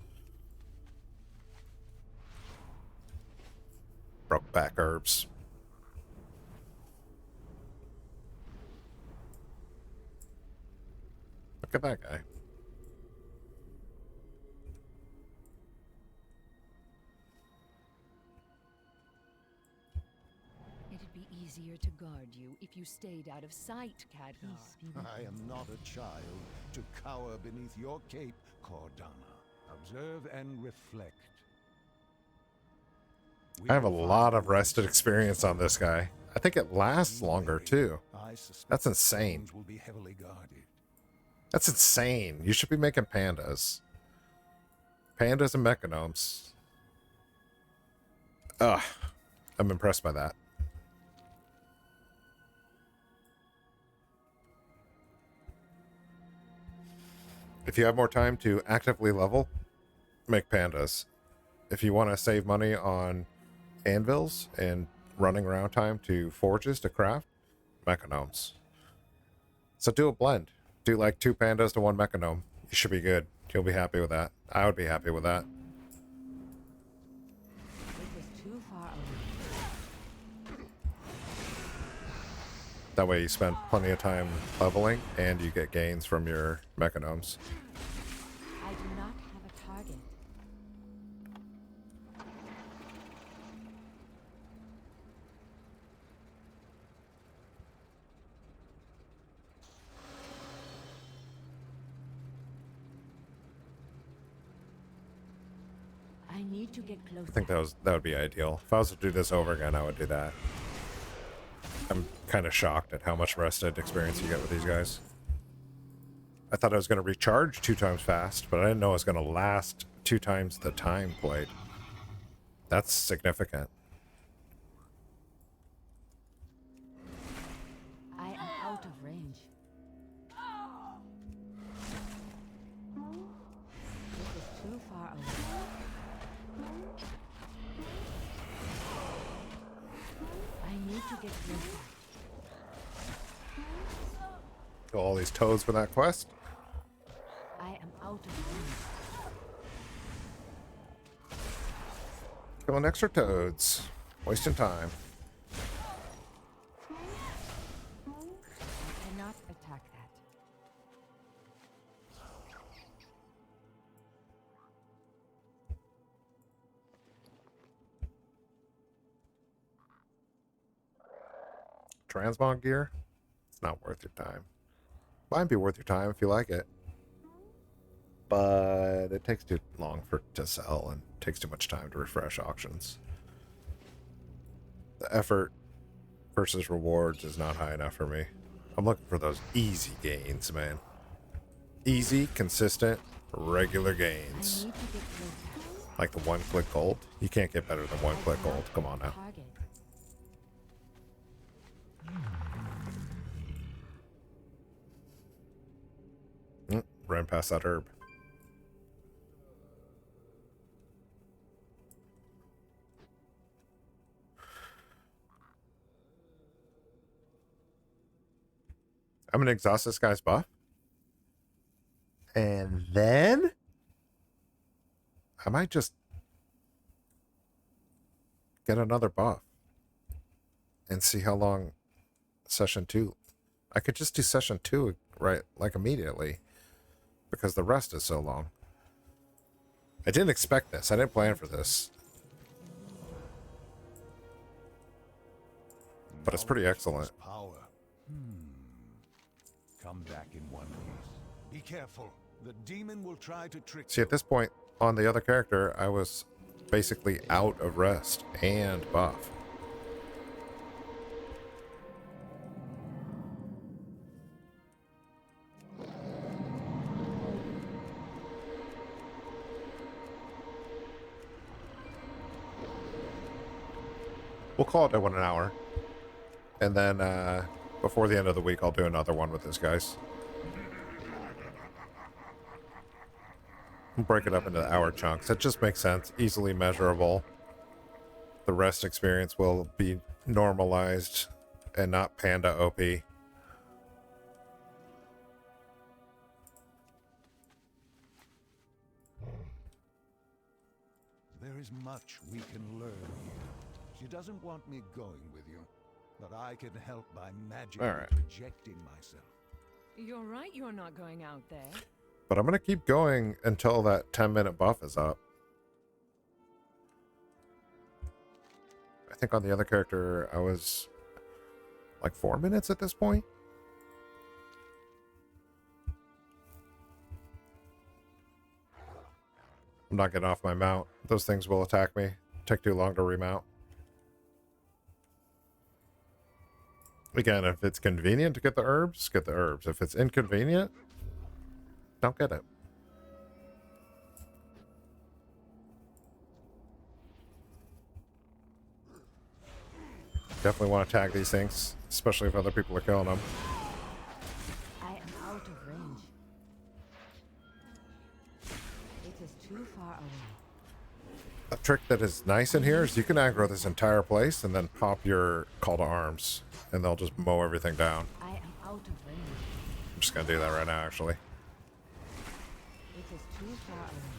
Broke back herbs. Look at that guy. It'd be easier to guard you if you stayed out of sight, Khadgar. I am not a child to cower beneath your cape, Cordana. Observe and reflect. We I have a will lot find of rested experience on this guy. I think it lasts longer too. I suspect That's insane. the stones will be heavily guarded. That's insane. You should be making pandas. Pandas and mechanomes. Ugh. I'm impressed by that. If you have more time to actively level, make pandas. If you want to save money on anvils and running around time to forges to craft, mechanomes. So do a blend. Do like 2 pandas to 1 mechanome. You should be good. You'll be happy with that. I would be happy with that. It was too far away. That way you spend plenty of time leveling, and you get gains from your mechanomes. I do not have a target. I need to get closer. I think that would be ideal. If I was to do this over again, I would do that. I'm kind of shocked at how much rested experience you get with these guys. I thought I was going to recharge 2 times fast, but I didn't know it was going to last 2 times the time played. That's significant. I am out of range. This is too far away. I need to get closer. All these toads for that quest. I am out of range. Killing extra toads. Wasting time. I cannot attack that. Transmog gear? It's not worth your time. Might be worth your time if you like it. But it takes too long to sell and takes too much time to refresh auctions. The effort versus rewards is not high enough for me. I'm looking for those easy gains, man. Easy, consistent, regular I gains. need to get closer. Like the one-click gold. You can't get better than one-click gold. Come on now. Target. Ran past that herb. I'm gonna exhaust this guy's buff. And then I might just get another buff and see how long session 2. I could just do session 2 right like immediately because the rest is so long. I didn't expect this. I didn't plan for this. But it's pretty excellent. Power. Come back in one piece. Be careful. The demon will try to trick See, at this point on the other character, I was basically out of rest and buff. We'll call it an hour. And then before the end of the week, I'll do another one with this, guys. Break it up into hour chunks. It just makes sense. Easily measurable. The rest experience will be normalized and not panda OP. There is much we can learn here. She doesn't want me going with you, but I can help by magically projecting myself. You're right, you're not going out there. But I'm going to keep going until that 10-minute buff is up. I think on the other character, I was like 4 minutes at this point. I'm not getting off my mount. Those things will attack me. Take too long to remount. Again, if it's convenient to get the herbs, get the herbs. If it's inconvenient, don't get it. Definitely want to tag these things, especially if other people are killing them. I am out of range. It is too far away. A trick that is nice in here is you can aggro this entire place and then pop your call to arms, and they'll just mow everything down. I am out of range. I'm just going to do that right now, actually. It is too far away.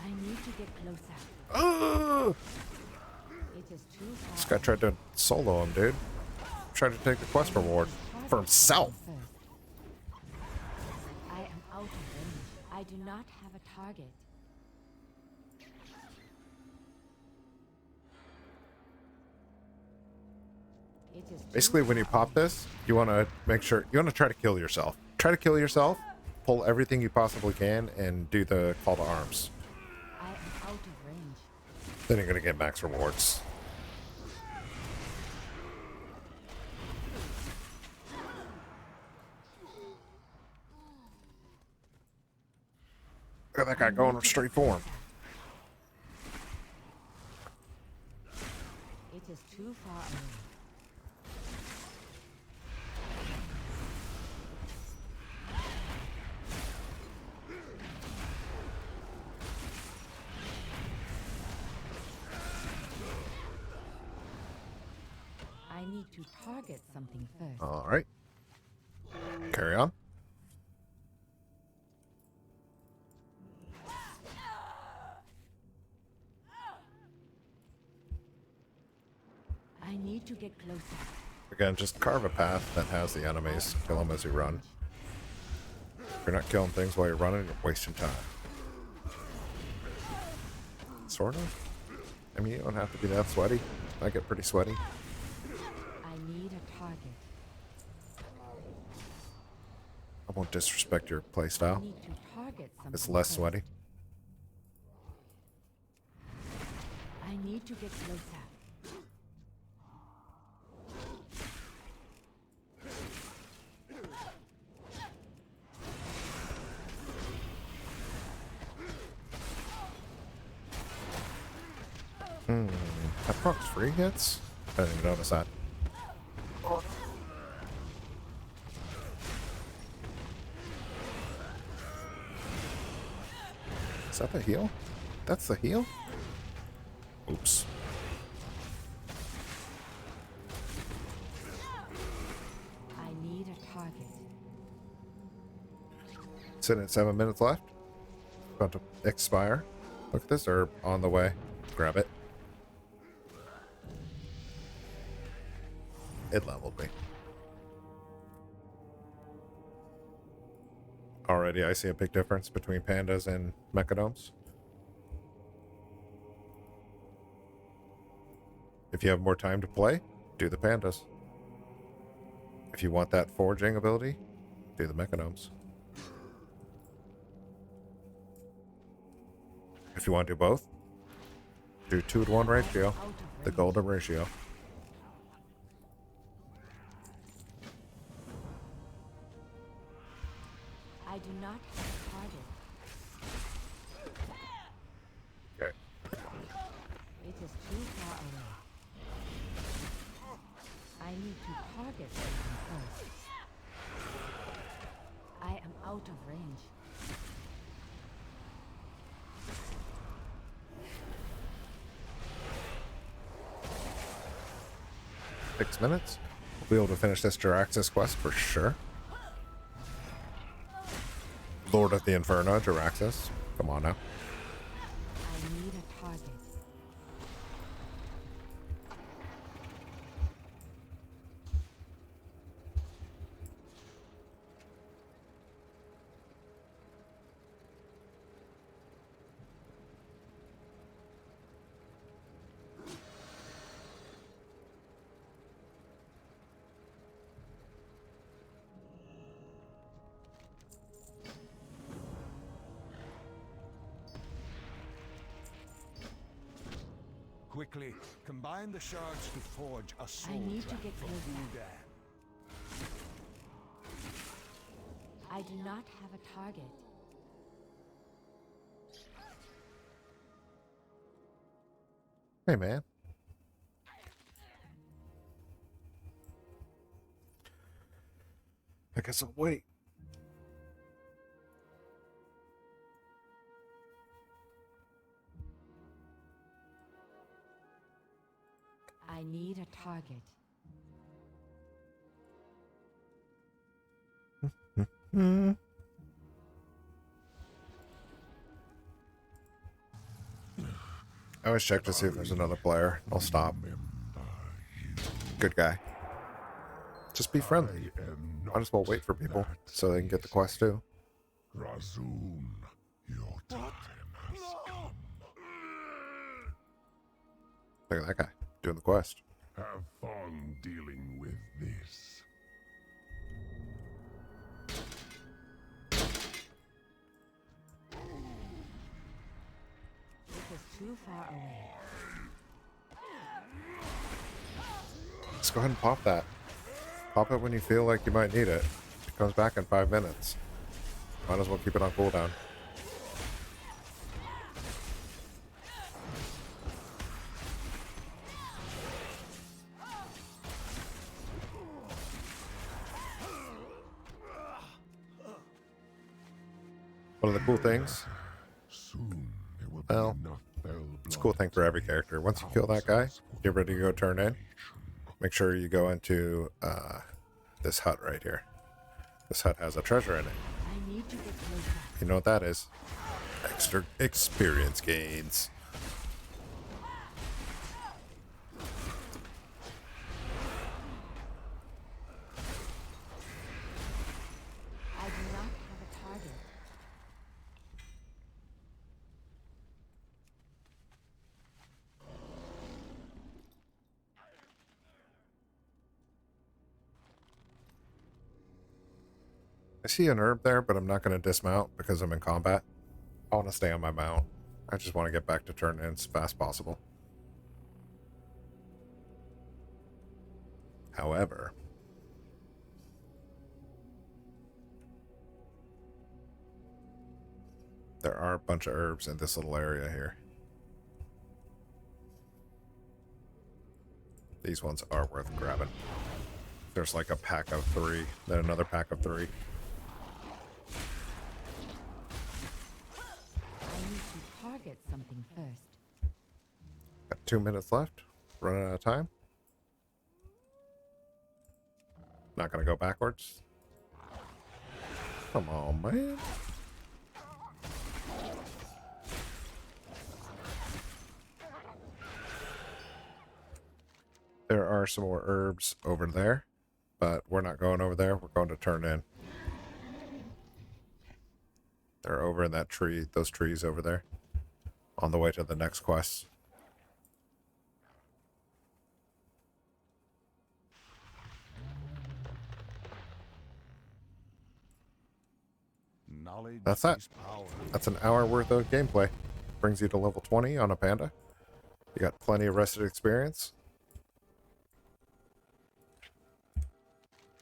I need to get closer. Oh! It is too far. This guy tried to solo him, dude. Tried to take the quest reward for himself. I am out of range. I do not have a target. It is Basically, when you pop this, you want to make sure, you want to try to kill yourself. Try to kill yourself, pull everything you possibly can, and do the call to arms. I am out of range. Then you're going to get max rewards. Look at that guy going straight for him. It is too far away. I need to target something first. All right. Carry on. I need to get closer. Again, just carve a path that has the enemies. Kill them as you run. If you're not killing things while you're running, you're wasting time. Sort of. I mean, you don't have to be that sweaty. I get pretty sweaty. I need a target. I won't disrespect your I playstyle. need to target something It's less first. sweaty. I need to get closer. That procs free hits? I didn't even notice that. Is that the heal? That's the heal? Oops. I need a target. Sitting at 7 minutes left. About to expire. Look at this, or on the way. Grab it. It leveled me. Already I see a big difference between pandas and mechadomes. If you have more time to play, do the pandas. If you want that foraging ability, do the mechadomes. If you want to do both, do 2-to-1 ratio, the golden ratio. I do not have a target. Okay. It is too far away. I need to target something first. I am out of range. Six minutes. We'll be able to finish this Jiraxis quest for sure. Lord of the Inferno, Jiraxis. Come on now. I need a target. Quickly, combine the shards to forge a soul need to trap get for closer. Gul'dan. I do not have a target. Hey, man. I guess I'll wait. I need a target. I always check to see if there's another player. I'll stop. Good guy. Just be friendly. Might as well wait for people so they can get the quest too. Razun, your time has come. Look at that guy doing the quest. Have fun dealing with this. It was too far away. Let's go ahead and pop that. Pop it when you feel like you might need it. It comes back in 5 minutes. Might as well keep it on cooldown. One of the cool things, well, it's a cool thing for every character. Once you kill that guy, get ready to go turn in. Make sure you go into this hut right here. This hut has a treasure in it. I need to get closer. You know what that is? Extra experience gains. I do not have a target. I see an herb there, but I'm not going to dismount because I'm in combat. I want to stay on my mount. I just want to get back to turn in as fast as possible. However, there are a bunch of herbs in this little area here. These ones are worth grabbing. There's like a pack of 3, then another pack of 3. I need to target something first. Got 2 minutes left. Running out of time. Not gonna go backwards. Come on, man. There are some more herbs over there, but we're not going over there. We're going to turn in. They're over in that tree, those trees over there, on the way to the next quest. Knowledge That's that. is power. That's an hour worth of gameplay. Brings you to level 20 on a panda. You got plenty of rested experience.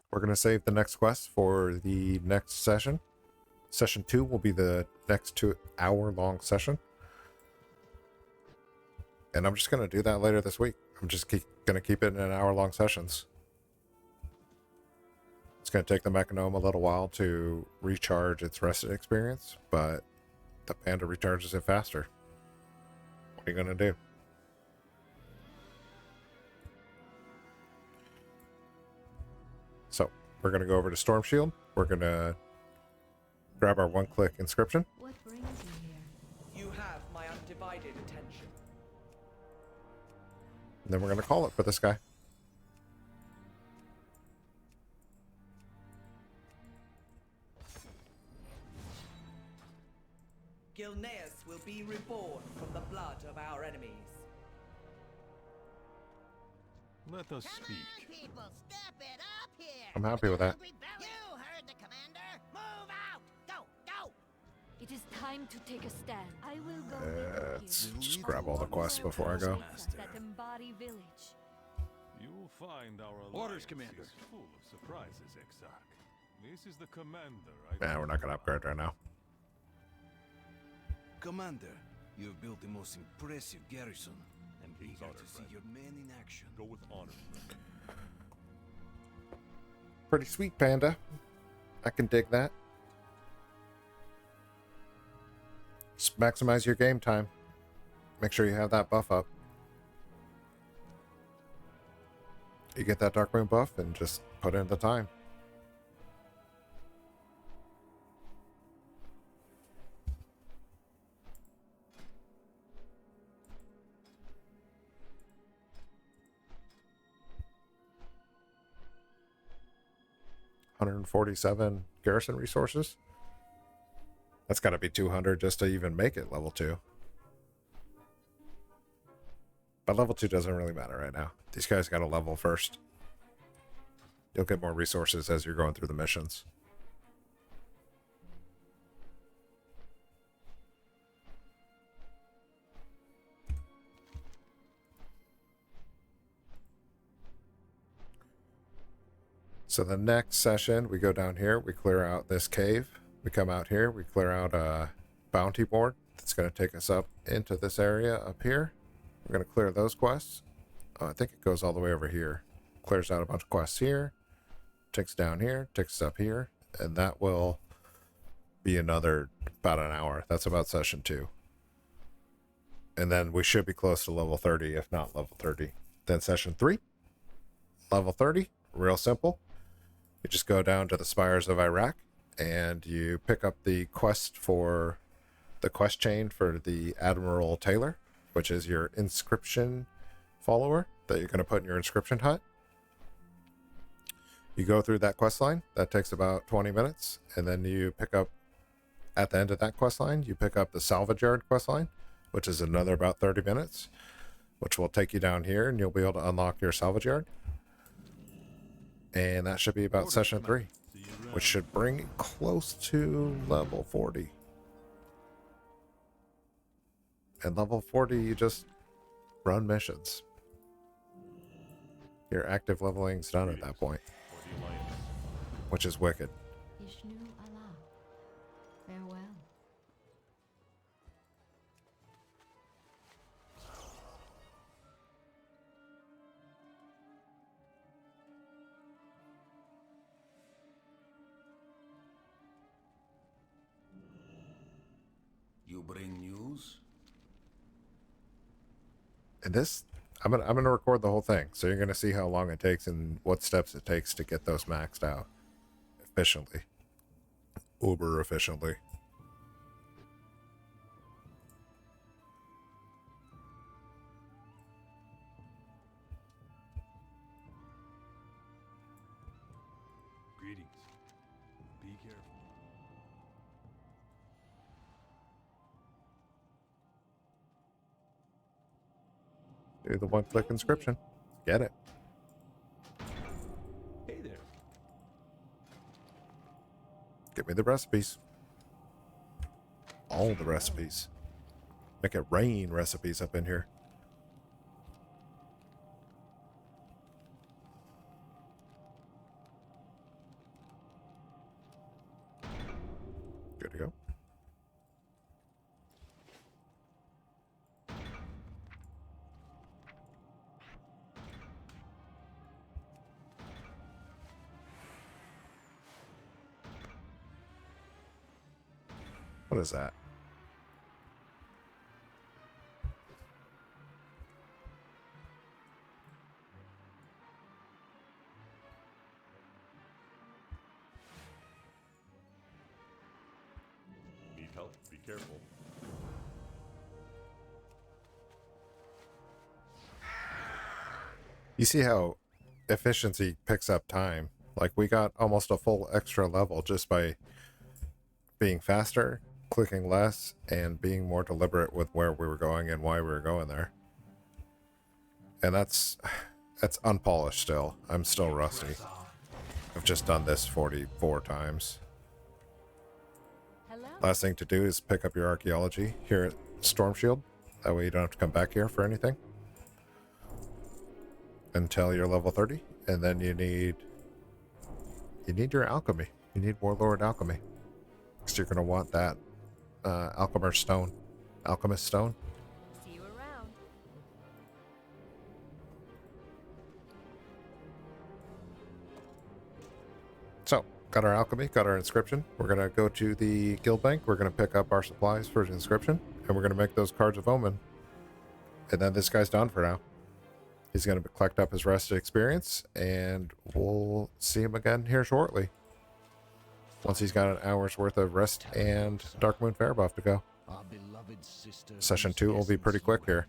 We're going to save the next quest for the next session. Session 2 will be the next 2-hour-long session. And I'm just going to do that later this week. I'm just going to keep it in hour-long sessions. It's going to take the Mechanome a little while to recharge its rested experience, but the panda recharges it faster. What are you going to do? So, we're going to go over to Storm Shield. We're going to grab our one-click inscription. What brings you here? You have my undivided attention. And then we're going to call it for this guy. Gilneas will be reborn from the blood of our enemies. Let us speak. People, step it up here. I'm happy with that. You heard the commander. Move out. Go, go. It is time to take a stand. I will go with Let's you. just grab all the quests before I go. That embody village. You'll find our Orders, alliance Commander. is full of surprises, Exarch. This is the commander. Nah, we're not going to upgrade right now. Commander, you have built the most impressive garrison. I'm eager to see your men in action. Go with honor. Pretty sweet, panda. I can dig that. Just maximize your game time. Make sure you have that buff up. You get that darkmoon buff and just put in the time. 147 garrison resources. That's got to be 200 just to even make it level 2. But level 2 doesn't really matter right now. These guys got to level first. You'll get more resources as you're going through the missions. So the next session, we go down here, we clear out this cave. We come out here, we clear out a bounty board that's going to take us up into this area up here. We're going to clear those quests. Oh, I think it goes all the way over here. Clears out a bunch of quests here. Takes down here, takes us up here. And that will be another about an hour. That's about session 2. And then we should be close to level 30, if not level 30. Then session 3, level 30, real simple. You just go down to the Spires of Iraq and you pick up the quest for the quest chain for the Admiral Taylor, which is your inscription follower that you're going to put in your inscription hut. You go through that quest line. That takes about 20 minutes. And then you pick up, at the end of that quest line, you pick up the Salvage Yard quest line, which is another about 30 minutes, which will take you down here and you'll be able to unlock your Salvage Yard. And that should be about session 3, which should bring it close to level 40. And level 40, you just run missions. Your active leveling's done at that point, which is wicked. Ishnu Allah. Farewell. You bring news? And this, I'm gonna record the whole thing, so you're gonna see how long it takes and what steps it takes to get those maxed out efficiently, uber efficiently. Greetings. Be careful. Do the one-click inscription. Get it. Hey there. Give me the recipes. All the recipes. Make it rain recipes up in here. Good to go. What is that? Need help? Be careful. You see how efficiency picks up time? Like, we got almost a full extra level just by being faster, clicking less, and being more deliberate with where we were going and why we were going there. And that's unpolished still. I'm still rusty. I've just done this 44 times. Hello? Last thing to do is pick up your archaeology here at Storm Shield. That way you don't have to come back here for anything until you're level 30. And then you need your alchemy. You need Warlord alchemy. Because you're going to want that alchemist stone. See you around. So, got our alchemy, got our inscription. We're going to go to the guild bank. We're going to pick up our supplies for the inscription. And we're going to make those cards of omen. And then this guy's done for now. He's going to collect up his rested experience. And we'll see him again here shortly. Once he's got an hour's worth of rest and Darkmoon Faire buff to go. Session 2 will be pretty quick here.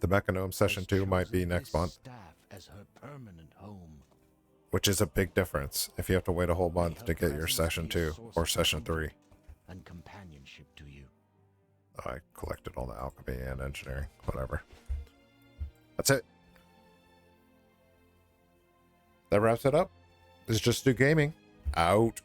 The Mechanome Session 2 might be next month. As her permanent home. which is a big difference if you have to wait a whole month to get your session 2 or session 3. And companionship to you. I collected all the alchemy and engineering, whatever. That's it. That wraps it up. It's Just Do Gaming. Out.